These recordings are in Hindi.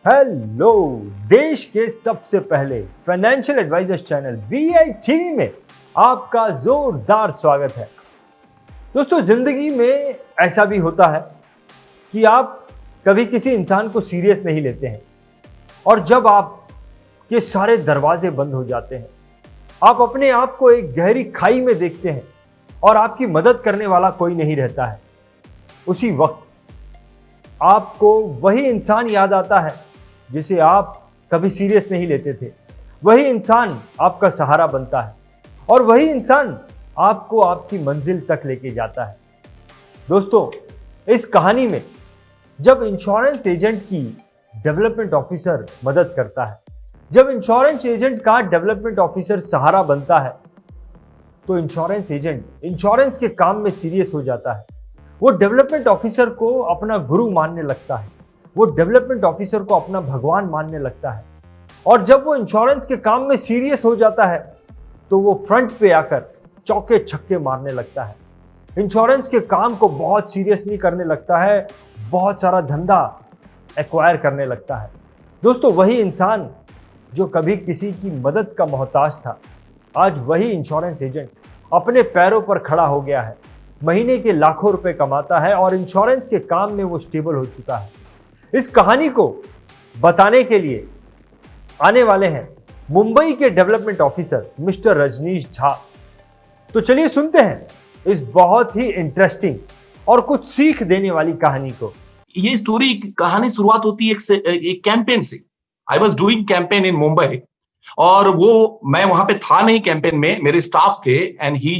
हेलो, देश के सबसे पहले फाइनेंशियल एडवाइजर्स चैनल BITV में आपका जोरदार स्वागत है। दोस्तों, जिंदगी में ऐसा भी होता है कि आप कभी किसी इंसान को सीरियस नहीं लेते हैं और जब आपके सारे दरवाजे बंद हो जाते हैं, आप अपने आप को एक गहरी खाई में देखते हैं और आपकी मदद करने वाला कोई नहीं रहता है। उसी वक्त आपको वही इंसान याद आता है जिसे आप कभी सीरियस नहीं लेते थे। वही इंसान आपका सहारा बनता है और वही इंसान आपको आपकी मंजिल तक लेके जाता है। दोस्तों, इस कहानी में जब इंश्योरेंस एजेंट की डेवलपमेंट ऑफिसर मदद करता है, जब इंश्योरेंस एजेंट का डेवलपमेंट ऑफिसर सहारा बनता है, तो इंश्योरेंस एजेंट इंश्योरेंस के काम में सीरियस हो जाता है। वो डेवलपमेंट ऑफिसर को अपना गुरु मानने लगता है, वो डेवलपमेंट ऑफिसर को अपना भगवान मानने लगता है। और जब वो इंश्योरेंस के काम में सीरियस हो जाता है तो वो फ्रंट पे आकर चौके छक्के मारने लगता है। इंश्योरेंस के काम को बहुत सीरियसली करने लगता है, बहुत सारा धंधा एक्वायर करने लगता है। दोस्तों, वही इंसान जो कभी किसी की मदद का मोहताज था, आज वही इंश्योरेंस एजेंट अपने पैरों पर खड़ा हो गया है, महीने के लाखों रुपए कमाता है और इंश्योरेंस के काम में वो स्टेबल हो चुका है। इस कहानी को बताने के लिए आने वाले हैं मुंबई के development officer mister Rajneesh Jha. तो चलिए सुनते हैं इस बहुत ही इंटरेस्टिंग और कुछ सीख देने वाली कहानी को। ये स्टोरी कहानी शुरुआत होती है एक कैंपेन से। I was doing campaign in Mumbai और वो मैं वहां पे था नहीं कैंपेन में, मेरे स्टाफ थे and he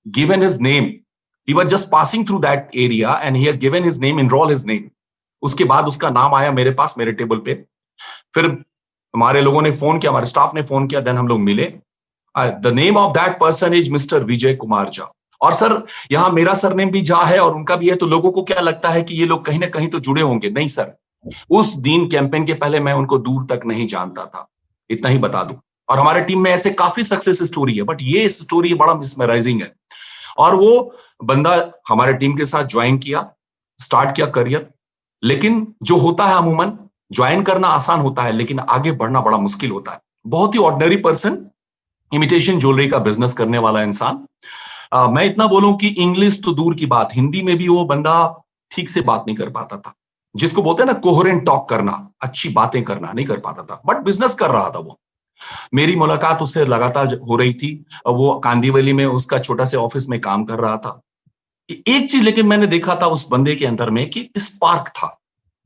given his name. He was just passing through that area and he has given his name, enrol his name. उसके बाद उसका नाम आया मेरे पास, मेरे टेबल पे। फिर हमारे लोगों ने फोन किया, हमारे स्टाफ ने फोन किया, देन हम लोग मिले। The name of that person is mister Vijay Kumar Jha. और सर, यहाँ मेरा सरनेम भी झा है और उनका भी है, तो लोगों को क्या लगता है कि ये लोग कहीं ना कहीं तो जुड़े होंगे। नहीं सर, उस दिन कैंपेन के पहले मैं उनको दूर तक नहीं जानता था, इतना ही बता दूं। और हमारे टीम में ऐसे काफी सक्सेस स्टोरी है, बट ये स्टोरी बड़ा मिसमराइजिंग है। और वो बंदा हमारे टीम के साथ ज्वाइन किया, स्टार्ट किया करियर। लेकिन जो होता है अमूमन, ज्वाइन करना आसान होता है लेकिन आगे बढ़ना बड़ा मुश्किल होता है। बहुत ही ऑर्डिनरी पर्सन, इमिटेशन ज्वेलरी का बिजनेस करने वाला इंसान। मैं इतना बोलूं कि इंग्लिश तो दूर की बात, हिंदी में भी वो बंदा ठीक से बात नहीं कर पाता था। जिसको बोलते हैं ना कोहेरेंट टॉक करना, अच्छी बातें करना नहीं कर पाता था, बट बिजनेस कर रहा था वो। मेरी मुलाकात उससे लगातार हो रही थी। वो कांदीवली में उसका छोटा से ऑफिस में काम कर रहा था। एक चीज लेकिन मैंने देखा था उस बंदे के अंदर में कि स्पार्क था,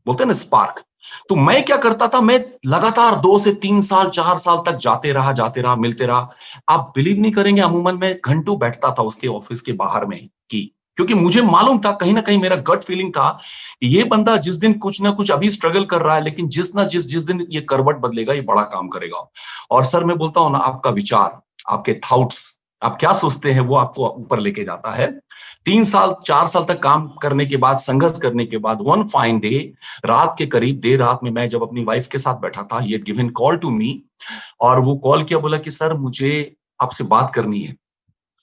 बोलते हैं ना स्पार्क। तो मैं क्या करता था, मैं लगातार 2 से 3 साल 4 साल तक जाते रहा, मिलते रहा। आप बिलीव नहीं करेंगे, अमूमन मैं घंटों बैठता था उसके ऑफिस के बाहर में क्योंकि मुझे मालूम था, कहीं ना कहीं मेरा गट फीलिंग था, ये बंदा जिस दिन कुछ ना कुछ अभी स्ट्रगल कर रहा है, लेकिन जिस दिन ये करवट बदलेगा, ये बड़ा काम करेगा। और सर, मैं बोलता हूं ना, आपका विचार, आपके थॉट्स, आप क्या सोचते हैं, वो आपको ऊपर लेके जाता है। 3 साल 4 साल तक काम करने के बाद, संघर्ष करने के बाद, वन फाइन डे, रात के करीब देर रात में मैं जब अपनी वाइफ के साथ बैठा था, ये गिवन कॉल टू मी। और वो कॉल किया, बोला कि सर मुझे आपसे बात करनी है।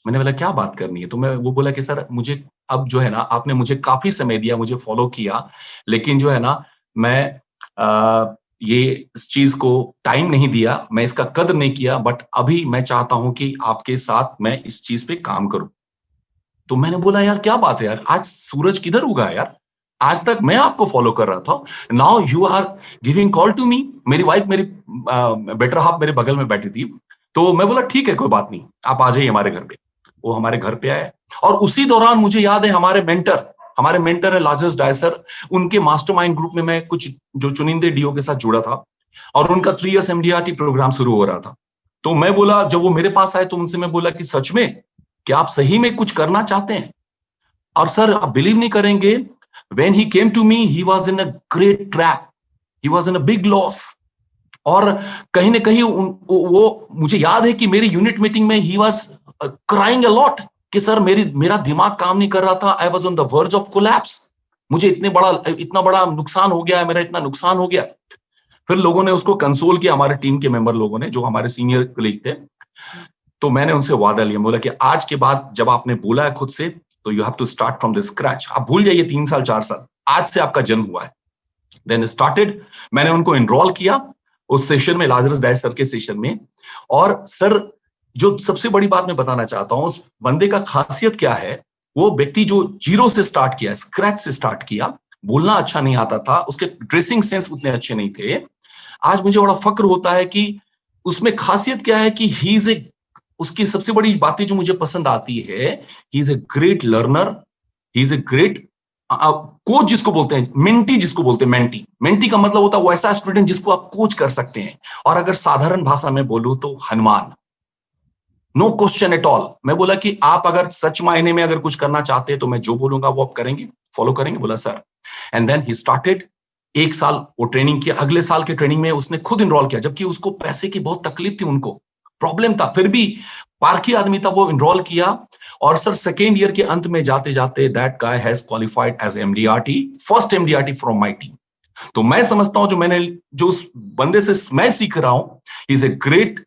मैंने बोला क्या बात करनी है? तो वो बोला कि सर मुझे अब जो है ना, आपने मुझे काफी समय दिया, मुझे फॉलो किया, लेकिन जो है ना, मैं ये इस चीज को टाइम नहीं दिया, मैं इसका कदर नहीं किया, बट अभी मैं चाहता हूं कि आपके साथ मैं इस चीज पे काम करूं। तो मैंने बोला यार क्या बात है यार, आज सूरज किधर उगा यार? आज तक मैं आपको फॉलो कर रहा था, now you are giving call to me. मेरी वाइफ, मेरी बेटर हाफ मेरे बगल में बैठी थी। तो मैं बोला ठीक है, कोई बात नहीं, आप आ जाइए हमारे घर पे। वो हमारे घर पे आए और उसी दौरान मुझे याद है, हमारे मेंटर है लाजर्स डायसर, उनके मास्टरमाइंड ग्रुप में मैं कुछ जो चुनिंदे डीओ के साथ जुड़ा था और उनका 3 इयर्स MDRT प्रोग्राम शुरू हो रहा था। तो मैं बोला, जब वो मेरे पास आए तो उनसे मैं बोला कि सच में क्या आप सही में कुछ करना चाहते हैं? और सर, आप बिलीव नहीं करेंगे, when he came to me, he was in a great trap, he was in a big loss। और कहीं ना कहीं वो मुझे याद है कि मेरी यूनिट मीटिंग में he was crying a lot कि सर मेरा दिमाग काम नहीं कर रहा था, I was on the verge of collapse। मुझे इतना बड़ा नुकसान हो गया है, मेरा इतना नुकसान हो गया। फिर लोगों ने उसको कंसोल किया, हमारे टीम के मेंबर लोगों ने, जो हमारे सीनियर कलीग थे। तो मैंने उनसे वादा लिया, बोला कि आज के बाद जब आपने बोला है खुद से, तो you have to start from the scratch. आप भूल जाइए 3 साल 4 साल, आज से आपका जन्म हुआ है। देन स्टार्टेड, मैंने उनको एनरोल किया उस सेशन में, लाजरस डाइट सर के सेशन में। और सर, जो सबसे बड़ी बात मैं बताना चाहता हूं, उस बंदे का खासियत क्या है, वो व्यक्ति जो जीरो से स्टार्ट किया, स्क्रैच से स्टार्ट किया, बोलना अच्छा नहीं आता था, उसके ड्रेसिंग सेंस उतने अच्छे नहीं थे। आज मुझे बड़ा फक्र होता है कि उसमें खासियत क्या है कि ही इज ए, उसकी सबसे बड़ी बातें जो मुझे पसंद आती है, he is a great learner, he is a great coach जिसको बोलते हैं, मेंटी जिसको बोलते हैं, मेंटी, मेंटी का मतलब होता है वो ऐसा स्टूडेंट जिसको आप कोच कर सकते हैं। और अगर साधारण भाषा में बोलूं तो Hanuman, no question at all. मैं बोला कि आप अगर सच मायने में अगर कुछ करना चाहते हैं तो मैं जो बोलूंगा वो आप करेंगे, फॉलो करेंगे? बोला sir. And then he started, 1 साल वो ट्रेनिंग किया। अगले साल के ट्रेनिंग में उसने खुद इनरोल किया, जबकि उसको पैसे की बहुत तकलीफ थी, उनको प्रॉब्लम था, फिर भी पारखी आदमी था, वो इनरोल किया। और सर सेकेंड ईयर के अंत में जाते जाते that guy has qualified as MDRT, first MDRT from my team. तो मैं समझता हूं जो उस बंदे से मैं सीख रहा हूं, इज ए ग्रेट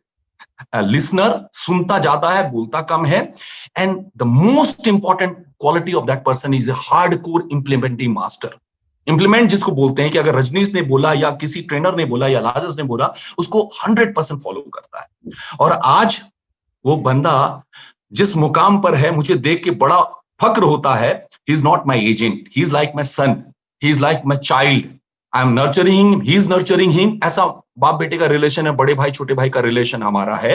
लिसनर, सुनता ज्यादा है, बोलता कम है। And the most important quality of that person is a hardcore implementing master. Implement जिसको बोलते हैं कि अगर रजनीश ने बोला या किसी ट्रेनर ने बोला या लाजरस ने बोला, उसको 100% फॉलो करता है। और आज वो बंदा जिस मुकाम पर है, मुझे देख के बड़ा फक्र होता है। He is not my agent, he is like my son, he is like my child, I am nurturing him, he is nurturing him. ऐसा बाप बेटे का रिलेशन है, बड़े भाई छोटे भाई का रिलेशन हमारा है।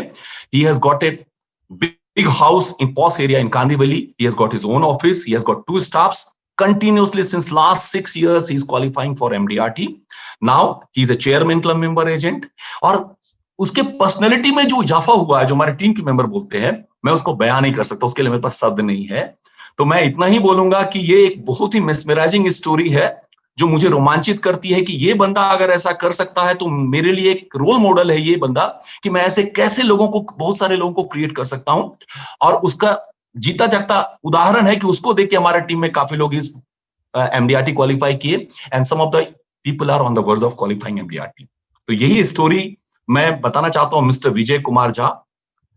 He has got a big house in POS area in Kandivali. He has got his own office. He has got 2 staffs. Continuously since last 6 years, he is qualifying for MDRT. Now he is a chairman club member agent. और उसके पर्सनैलिटी में जो इजाफा हुआ है, जो हमारे टीम के मेंबर बोलते हैं, मैं उसको बयान नहीं कर सकता, उसके लिए मेरे पास शब्द नहीं है। तो मैं इतना ही बोलूंगा कि ये एक बहुत ही मिसमराइजिंग स्टोरी है, जो मुझे रोमांचित करती है कि ये बंदा अगर ऐसा कर सकता है तो मेरे लिए एक रोल मॉडल है ये बंदा, कि मैं ऐसे कैसे लोगों को, बहुत सारे लोगों को क्रिएट कर सकता हूं। और उसका जीता जागता उदाहरण है कि उसको देख के हमारे टीम में काफी लोग इस एमडीआरटी क्वालिफाई किए, and some of the people are on the verge of qualifying MDRT. तो यही स्टोरी मैं बताना चाहता हूं mister Vijay Kumar Jha,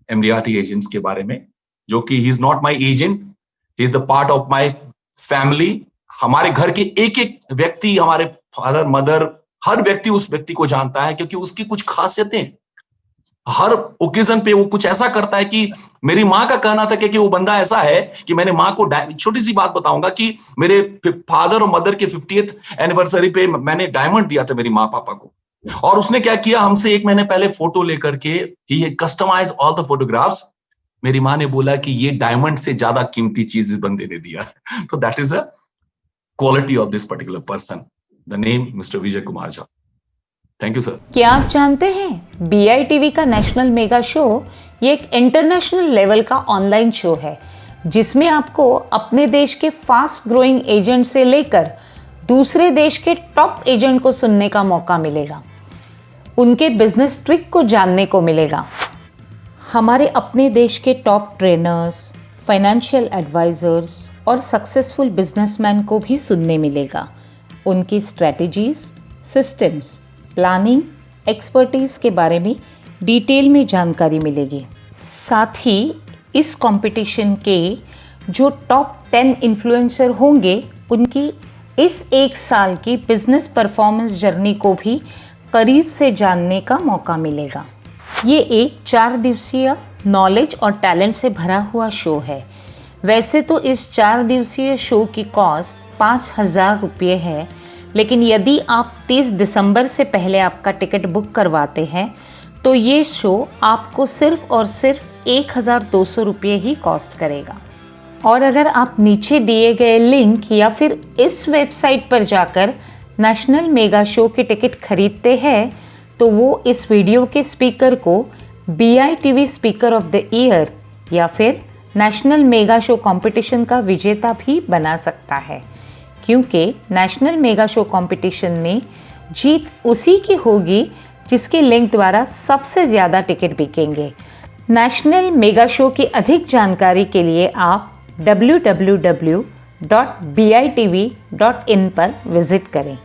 MDRT agents के बारे में, जो कि he is not my agent, he is the part of my family. हमारे घर के एक एक व्यक्ति, हमारे फादर मदर, हर व्यक्ति उस व्यक्ति को जानता है, क्योंकि उसकी कुछ खासियतें, हर ओकेजन पे वो कुछ ऐसा करता है कि मेरी माँ का कहना था कि वो बंदा ऐसा है कि मैंने माँ को, छोटी सी बात बताऊंगा कि मेरे फादर और मदर के 50th एनिवर्सरी पे मैंने डायमंड दिया था मेरी माँ पापा को। और उसने क्या किया, हमसे 1 महीने पहले फोटो लेकर के ही कस्टमाइज ऑल द फोटोग्राफ्स। मेरी माँ ने बोला कि ये डायमंड से ज्यादा कीमती चीज इस बंदे ने दिया। तो that is a quality of this particular person. The name Mr. Vijay Kumar Jha. Thank you, sir. क्या आप जानते हैं BITV का नेशनल मेगा शो ये एक इंटरनेशनल लेवल का ऑनलाइन शो है, जिसमें आपको अपने देश के फास्ट ग्रोइंग एजेंट से लेकर दूसरे देश के टॉप एजेंट को सुनने का मौका मिलेगा, उनके बिजनेस ट्रिक को जानने को मिलेगा। हमारे अपने देश के टॉप ट्रेनर्स, फाइनेंशियल एडवाइजर्स और सक्सेसफुल बिजनेसमैन को भी सुनने मिलेगा। उनकी स्ट्रैटेजीज, सिस्टम्स, प्लानिंग, एक्सपर्टीज़ के बारे में डिटेल में जानकारी मिलेगी। साथ ही इस कंपटीशन के जो टॉप 10 इन्फ्लुएंसर होंगे, उनकी इस 1 साल की बिजनेस परफॉर्मेंस जर्नी को भी करीब से जानने का मौका मिलेगा। ये एक 4 दिवसीय नॉलेज और टैलेंट से भरा हुआ शो है। वैसे तो इस 4 दिवसीय शो की कॉस्ट 5,000 रुपये है, लेकिन यदि आप 30 दिसंबर से पहले आपका टिकट बुक करवाते हैं तो ये शो आपको सिर्फ और सिर्फ 1,200 रुपये ही कॉस्ट करेगा। और अगर आप नीचे दिए गए लिंक या फिर इस वेबसाइट पर जाकर नेशनल मेगा शो के टिकट खरीदते हैं तो वो इस वीडियो के स्पीकर को BITV speaker of the year या फिर नेशनल मेगा शो कंपटीशन का विजेता भी बना सकता है, क्योंकि नेशनल मेगा शो कंपटीशन में जीत उसी की होगी जिसके लिंक द्वारा सबसे ज़्यादा टिकट बिकेंगे। नेशनल मेगा शो की अधिक जानकारी के लिए आप www.bitv.in पर विजिट करें।